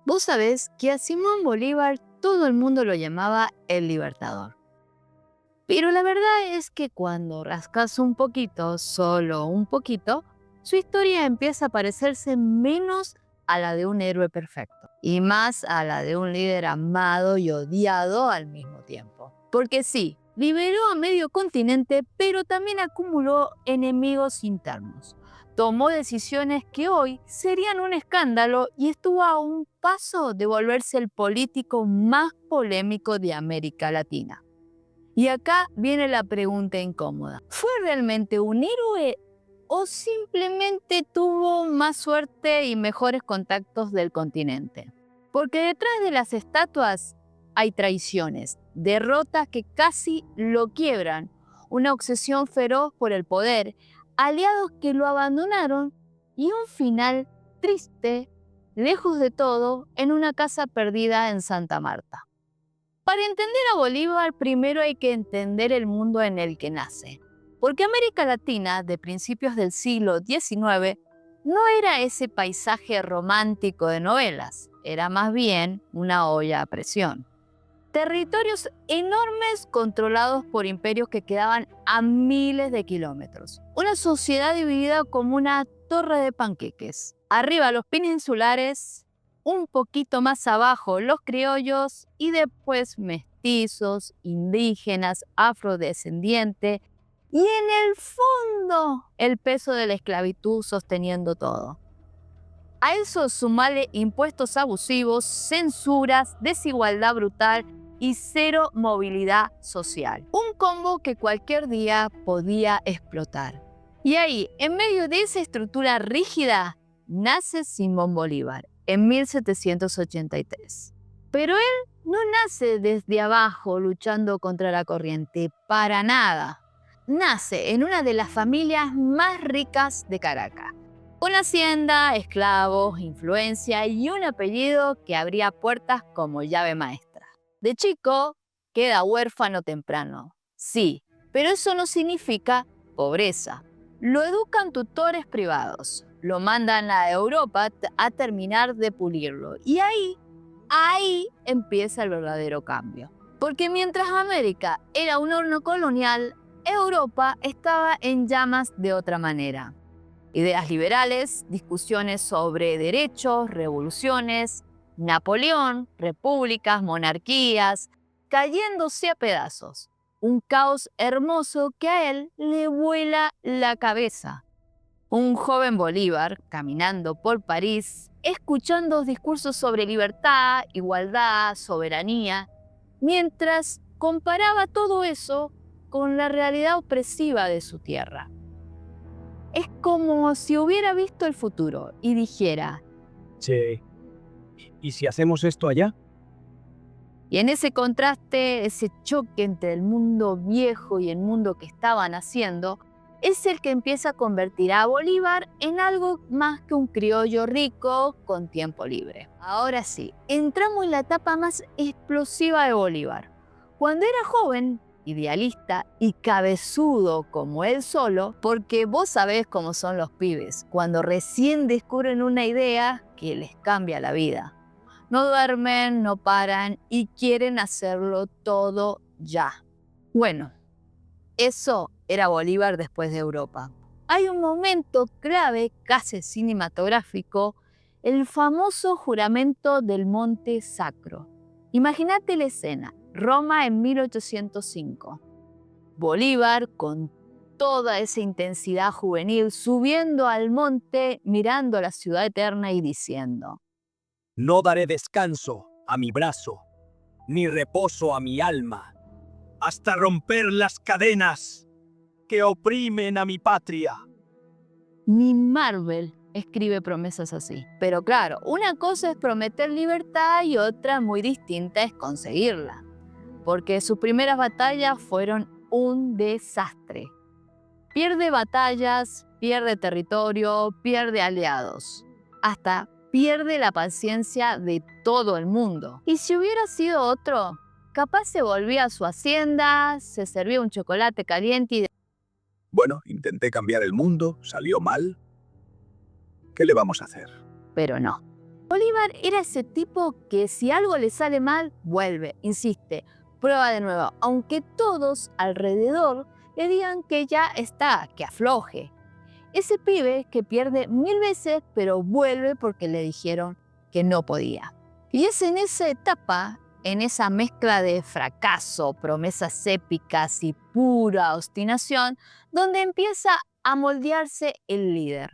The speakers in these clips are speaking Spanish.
Vos sabés que a Simón Bolívar todo el mundo lo llamaba el Libertador. Pero la verdad es que cuando rascas un poquito, solo un poquito, su historia empieza a parecerse menos a la de un héroe perfecto y más a la de un líder amado y odiado al mismo tiempo. Porque sí, liberó a medio continente, pero también acumuló enemigos internos. Tomó decisiones que hoy serían un escándalo y estuvo a un paso de volverse el político más polémico de América Latina. Y acá viene la pregunta incómoda. ¿Fue realmente un héroe o simplemente tuvo más suerte y mejores contactos del continente? Porque detrás de las estatuas hay traiciones, derrotas que casi lo quiebran, una obsesión feroz por el poder, aliados que lo abandonaron y un final triste, lejos de todo, en una casa perdida en Santa Marta. Para entender a Bolívar, primero hay que entender el mundo en el que nace. Porque América Latina, de principios del siglo XIX, no era ese paisaje romántico de novelas, era más bien una olla a presión. Territorios enormes controlados por imperios que quedaban a miles de kilómetros. Una sociedad dividida como una torre de panqueques. Arriba los peninsulares, un poquito más abajo los criollos y después mestizos, indígenas, afrodescendientes y en el fondo el peso de la esclavitud sosteniendo todo. A eso sumale impuestos abusivos, censuras, desigualdad brutal y cero movilidad social. Un combo que cualquier día podía explotar. Y ahí, en medio de esa estructura rígida, nace Simón Bolívar en 1783. Pero él no nace desde abajo luchando contra la corriente, para nada. Nace en una de las familias más ricas de Caracas. Una hacienda, esclavos, influencia y un apellido que abría puertas como llave maestra. De chico, queda huérfano temprano. Sí, pero eso no significa pobreza. Lo educan tutores privados, lo mandan a Europa a terminar de pulirlo. Y ahí empieza el verdadero cambio. Porque mientras América era un horno colonial, Europa estaba en llamas de otra manera. Ideas liberales, discusiones sobre derechos, revoluciones, Napoleón, repúblicas, monarquías, cayéndose a pedazos. Un caos hermoso que a él le vuela la cabeza. Un joven Bolívar caminando por París, escuchando discursos sobre libertad, igualdad, soberanía, mientras comparaba todo eso con la realidad opresiva de su tierra. Es como si hubiera visto el futuro y dijera, Che, ¿y si hacemos esto allá? y en ese contraste, ese choque entre el mundo viejo y el mundo que estaban haciendo, es el que empieza a convertir a Bolívar en algo más que un criollo rico con tiempo libre. Ahora sí, entramos en la etapa más explosiva de Bolívar. Cuando era joven, idealista y cabezudo como él solo, porque vos sabés cómo son los pibes, cuando recién descubren una idea que les cambia la vida. No duermen, no paran y quieren hacerlo todo ya. Bueno, eso era Bolívar después de Europa. Hay un momento clave, casi cinematográfico, el famoso juramento del Monte Sacro. Imagínate la escena, Roma en 1805. Bolívar, con toda esa intensidad juvenil, subiendo al monte, mirando la ciudad eterna y diciendo: No daré descanso a mi brazo, ni reposo a mi alma, hasta romper las cadenas que oprimen a mi patria. Ni Marvel escribe promesas así. Pero claro, una cosa es prometer libertad y otra muy distinta es conseguirla. Porque sus primeras batallas fueron un desastre. Pierde batallas, pierde territorio, pierde aliados. Hasta pierde la paciencia de todo el mundo. Y si hubiera sido otro, capaz se volvía a su hacienda, se servía un chocolate caliente y... Bueno, intenté cambiar el mundo, salió mal. ¿Qué le vamos a hacer? Pero no. Bolívar era ese tipo que si algo le sale mal, vuelve, insiste, prueba de nuevo, aunque todos alrededor le digan que ya está, que afloje. Ese pibe que pierde 1000 veces, pero vuelve porque le dijeron que no podía. Y es en esa etapa, en esa mezcla de fracaso, promesas épicas y pura obstinación, donde empieza a moldearse el líder.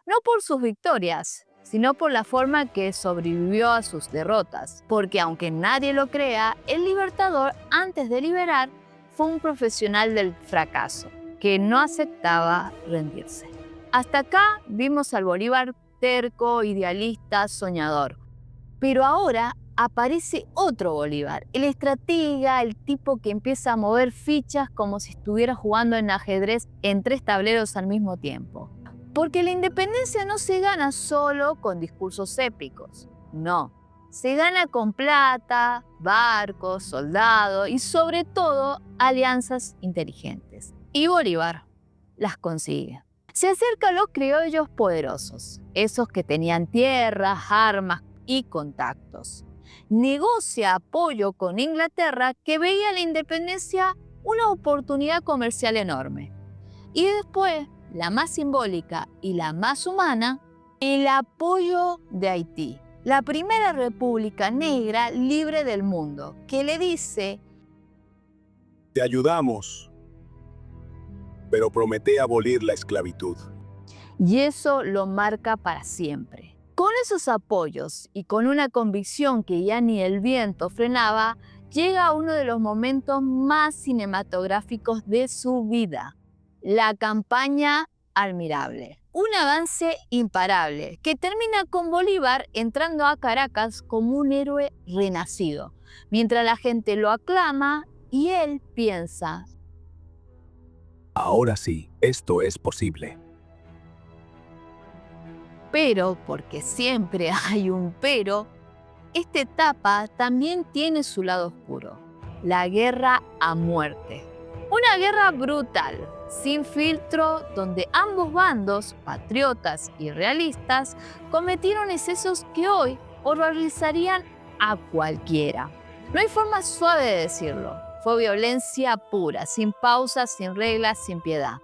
No por sus victorias, sino por la forma que sobrevivió a sus derrotas. Porque aunque nadie lo crea, el Libertador, antes de liberar, fue un profesional del fracaso, que no aceptaba rendirse. Hasta acá vimos al Bolívar terco, idealista, soñador. Pero ahora aparece otro Bolívar, el estratega, el tipo que empieza a mover fichas como si estuviera jugando en ajedrez en 3 tableros al mismo tiempo. Porque la independencia no se gana solo con discursos épicos, no. Se gana con plata, barcos, soldados y sobre todo alianzas inteligentes. Y Bolívar las consigue. Se acerca a los criollos poderosos, esos que tenían tierras, armas y contactos. Negocia apoyo con Inglaterra, que veía la independencia una oportunidad comercial enorme. Y después, la más simbólica y la más humana, el apoyo de Haití, la primera república negra libre del mundo, que le dice: Te ayudamos, pero promete abolir la esclavitud. y eso lo marca para siempre. Con esos apoyos y con una convicción que ya ni el viento frenaba, llega a uno de los momentos más cinematográficos de su vida, la campaña Admirable. Un avance imparable que termina con Bolívar entrando a Caracas como un héroe renacido, mientras la gente lo aclama y él piensa: Ahora sí, esto es posible. pero, porque siempre hay un pero, esta etapa también tiene su lado oscuro, la guerra a muerte. Una guerra brutal, sin filtro, donde ambos bandos, patriotas y realistas, cometieron excesos que hoy horrorizarían a cualquiera. No hay forma suave de decirlo. Fue violencia pura, sin pausas, sin reglas, sin piedad.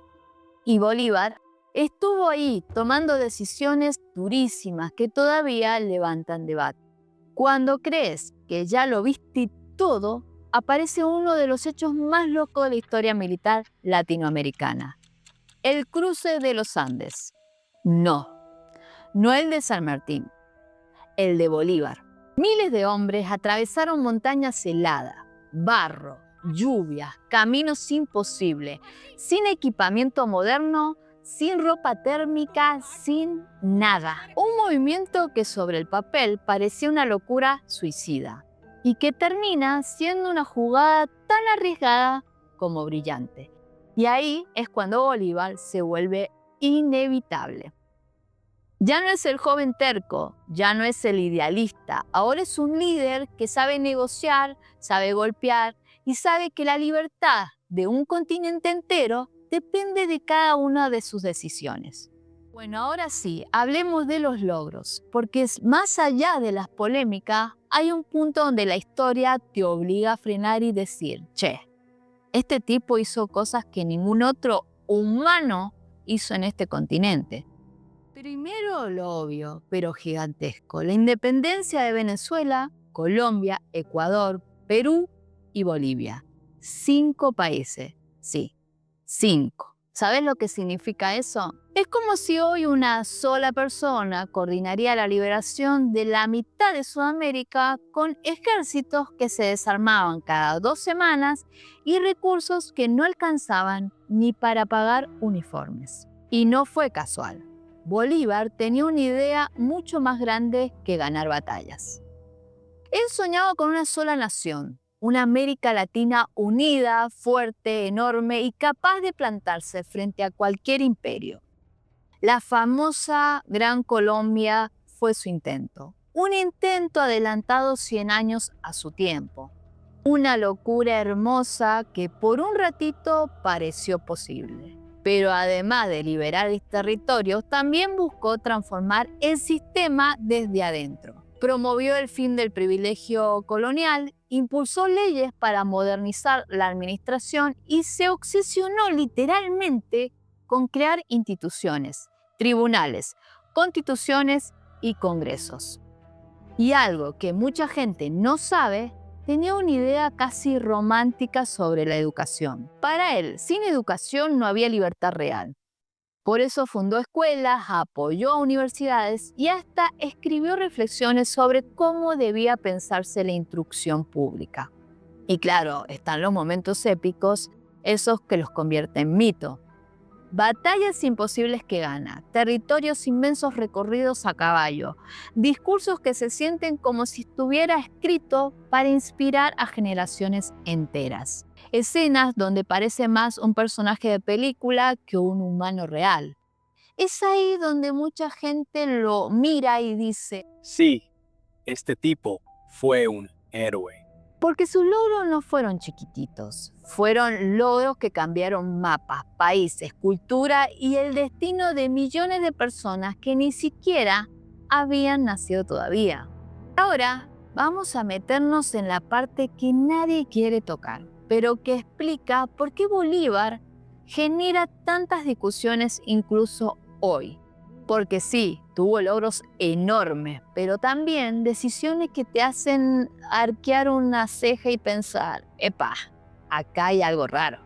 Y Bolívar estuvo ahí tomando decisiones durísimas que todavía levantan debate. Cuando crees que ya lo viste todo, aparece uno de los hechos más locos de la historia militar latinoamericana: el cruce de los Andes. No, no el de San Martín, el de Bolívar. Miles de hombres atravesaron montañas heladas, barro, lluvia, caminos imposibles, sin equipamiento moderno, sin ropa térmica, sin nada. Un movimiento que sobre el papel parecía una locura suicida y que termina siendo una jugada tan arriesgada como brillante. Y ahí es cuando Bolívar se vuelve inevitable. Ya no es el joven terco, ya no es el idealista, ahora es un líder que sabe negociar, sabe golpear y sabe que la libertad de un continente entero depende de cada una de sus decisiones. Bueno, ahora sí, hablemos de los logros, porque más allá de las polémicas, hay un punto donde la historia te obliga a frenar y decir: che, este tipo hizo cosas que ningún otro humano hizo en este continente. Primero lo obvio, pero gigantesco: la independencia de Venezuela, Colombia, Ecuador, Perú y Bolivia. 5 países, sí, 5. ¿Sabes lo que significa eso? Es como si hoy una sola persona coordinaría la liberación de la mitad de Sudamérica con ejércitos que se desarmaban cada 2 semanas y recursos que no alcanzaban ni para pagar uniformes. Y no fue casual. Bolívar tenía una idea mucho más grande que ganar batallas. Él soñaba con una sola nación, una América Latina unida, fuerte, enorme y capaz de plantarse frente a cualquier imperio. La famosa Gran Colombia fue su intento. Un intento adelantado 100 años a su tiempo. Una locura hermosa que por un ratito pareció posible. Pero además de liberar territorios, también buscó transformar el sistema desde adentro. Promovió el fin del privilegio colonial, impulsó leyes para modernizar la administración y se obsesionó literalmente con crear instituciones, tribunales, constituciones y congresos. Y algo que mucha gente no sabe, tenía una idea casi romántica sobre la educación. Para él, sin educación no había libertad real. Por eso fundó escuelas, apoyó a universidades y hasta escribió reflexiones sobre cómo debía pensarse la instrucción pública. Y claro, están los momentos épicos, esos que los convierten en mito. Batallas imposibles que gana, territorios inmensos recorridos a caballo, discursos que se sienten como si estuviera escrito para inspirar a generaciones enteras. Escenas donde parece más un personaje de película que un humano real. Es ahí donde mucha gente lo mira y dice, Sí, este tipo fue un héroe. porque sus logros no fueron chiquititos, fueron logros que cambiaron mapas, países, cultura y el destino de millones de personas que ni siquiera habían nacido todavía. Ahora vamos a meternos en la parte que nadie quiere tocar, pero que explica por qué Bolívar genera tantas discusiones incluso hoy. Porque sí, tuvo logros enormes, pero también decisiones que te hacen arquear una ceja y pensar, epa, acá hay algo raro.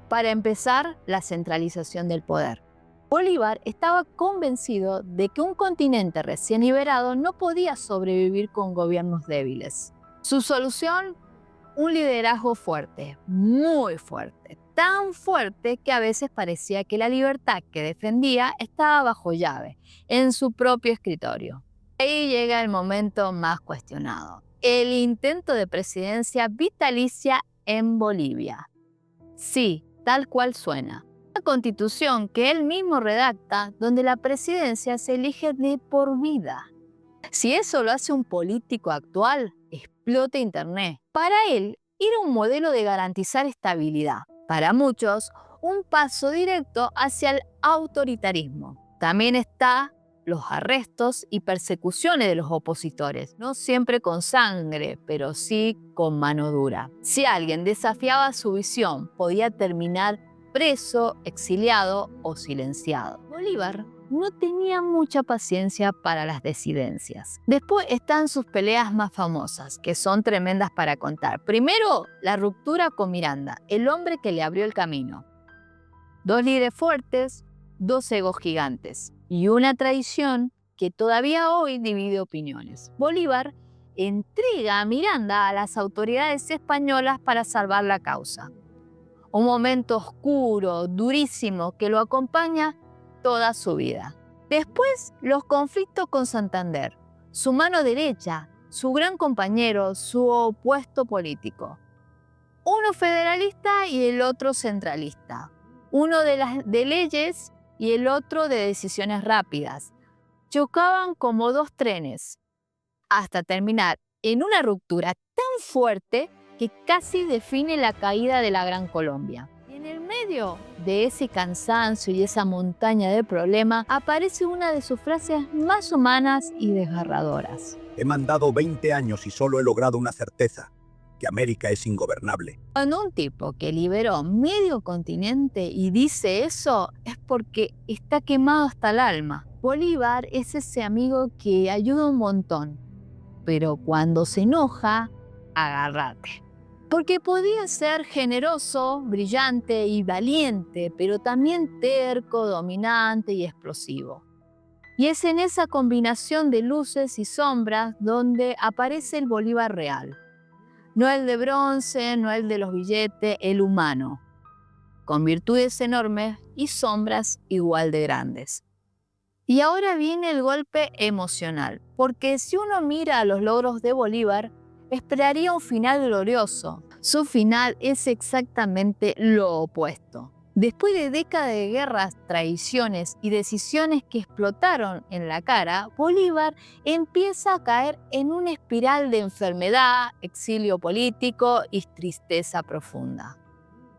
Para empezar, la centralización del poder. Bolívar estaba convencido de que un continente recién liberado no podía sobrevivir con gobiernos débiles. Su solución, un liderazgo fuerte, muy fuerte, tan fuerte que a veces parecía que la libertad que defendía estaba bajo llave, en su propio escritorio. Ahí llega el momento más cuestionado, el intento de presidencia vitalicia en Bolivia. Sí, tal cual suena. Una constitución que él mismo redacta, donde la presidencia se elige de por vida. Si eso lo hace un político actual, explota Internet. Para él, era un modelo de garantizar estabilidad. Para muchos, un paso directo hacia el autoritarismo. También está los arrestos y persecuciones de los opositores, no siempre con sangre, pero sí con mano dura. Si alguien desafiaba su visión, podía terminar preso, exiliado o silenciado. Bolívar no tenía mucha paciencia para las disidencias. Después están sus peleas más famosas, que son tremendas para contar. Primero, la ruptura con Miranda, el hombre que le abrió el camino. Dos líderes fuertes, dos egos gigantes y una traición que todavía hoy divide opiniones. Bolívar entrega a Miranda a las autoridades españolas para salvar la causa. Un momento oscuro, durísimo, que lo acompaña toda su vida. Después, los conflictos con Santander, su mano derecha, su gran compañero, su opuesto político. Uno federalista y el otro centralista. Uno de leyes y el otro de decisiones rápidas. Chocaban como dos trenes, hasta terminar en una ruptura tan fuerte que casi define la caída de la Gran Colombia. Y en el medio de ese cansancio y esa montaña de problemas aparece una de sus frases más humanas y desgarradoras. He mandado 20 años y solo he logrado una certeza, que América es ingobernable. Cuando un tipo que liberó medio continente y dice eso, es porque está quemado hasta el alma. Bolívar es ese amigo que ayuda un montón, pero cuando se enoja, agárrate. Porque podía ser generoso, brillante y valiente, pero también terco, dominante y explosivo. Y es en esa combinación de luces y sombras donde aparece el Bolívar real. No el de bronce, no el de los billetes, el humano, con virtudes enormes y sombras igual de grandes. Y ahora viene el golpe emocional, porque si uno mira los logros de Bolívar, esperaría un final glorioso. Su final es exactamente lo opuesto. Después de décadas de guerras, traiciones y decisiones que explotaron en la cara, Bolívar empieza a caer en una espiral de enfermedad, exilio político y tristeza profunda.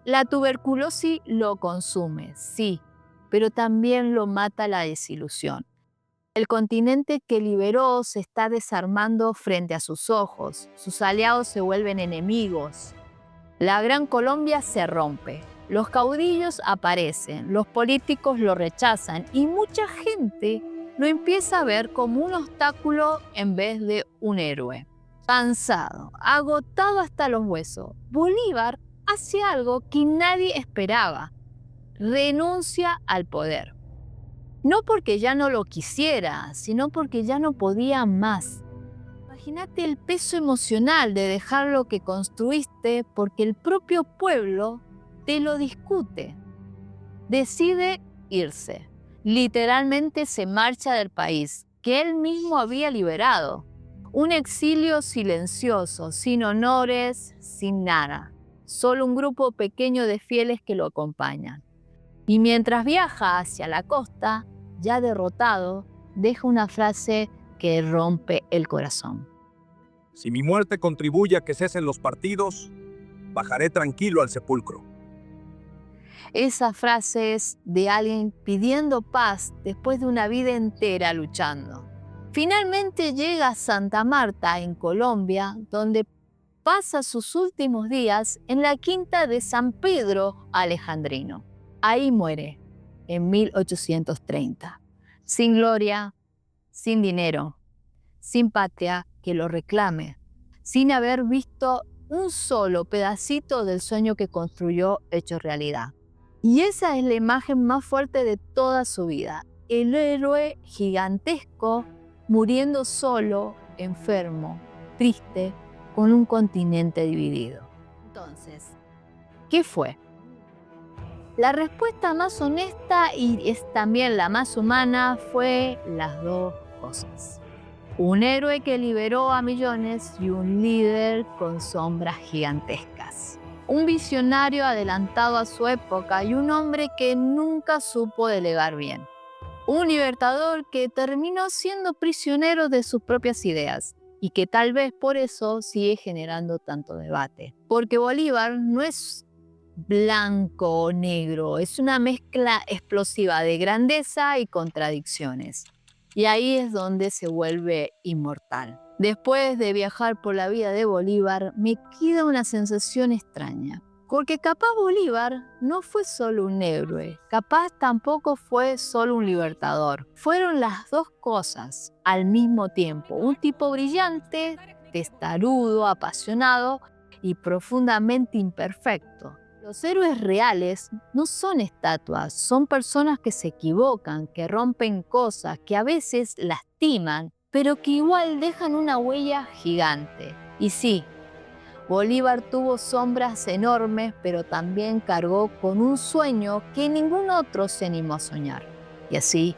La tuberculosis lo consume, sí, pero también lo mata la desilusión. El continente que liberó se está desarmando frente a sus ojos, sus aliados se vuelven enemigos. La Gran Colombia se rompe, los caudillos aparecen, los políticos lo rechazan y mucha gente lo empieza a ver como un obstáculo en vez de un héroe. Cansado, agotado hasta los huesos, Bolívar hace algo que nadie esperaba. Renuncia al poder. No porque ya no lo quisiera, sino porque ya no podía más. Imagínate el peso emocional de dejar lo que construiste porque el propio pueblo te lo discute. Decide irse. Literalmente se marcha del país, que él mismo había liberado. Un exilio silencioso, sin honores, sin nada. Solo un grupo pequeño de fieles que lo acompañan. Y mientras viaja hacia la costa, ya derrotado, deja una frase que rompe el corazón. Si mi muerte contribuye a que cesen los partidos, bajaré tranquilo al sepulcro. Esa frase es de alguien pidiendo paz después de una vida entera luchando. Finalmente llega a Santa Marta, en Colombia, donde pasa sus últimos días en la quinta de San Pedro Alejandrino. Ahí muere, en 1830, sin gloria, sin dinero, sin patria que lo reclame, sin haber visto un solo pedacito del sueño que construyó hecho realidad. Y esa es la imagen más fuerte de toda su vida, el héroe gigantesco muriendo solo, enfermo, triste, con un continente dividido. Entonces, ¿qué fue? La respuesta más honesta y es también la más humana fue las dos cosas. Un héroe que liberó a millones y un líder con sombras gigantescas. Un visionario adelantado a su época y un hombre que nunca supo delegar bien. Un libertador que terminó siendo prisionero de sus propias ideas y que tal vez por eso sigue generando tanto debate. Porque Bolívar no es blanco o negro, es una mezcla explosiva de grandeza y contradicciones. Y ahí es donde se vuelve inmortal. Después de viajar por la vida de Bolívar, me queda una sensación extraña. Porque capaz Bolívar no fue solo un héroe, capaz tampoco fue solo un libertador. Fueron las dos cosas al mismo tiempo. Un tipo brillante, testarudo, apasionado y profundamente imperfecto. Los héroes reales no son estatuas, son personas que se equivocan, que rompen cosas, que a veces lastiman, pero que igual dejan una huella gigante. Y sí, Bolívar tuvo sombras enormes, pero también cargó con un sueño que ningún otro se animó a soñar. Y así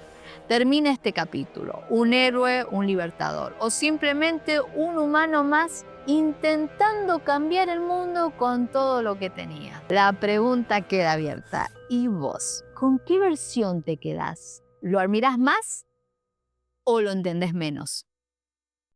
termina este capítulo. Un héroe, un libertador, o simplemente un humano más intentando cambiar el mundo con todo lo que tenía. La pregunta queda abierta. ¿Y vos? ¿Con qué versión te quedás? ¿Lo admirás más o lo entendés menos?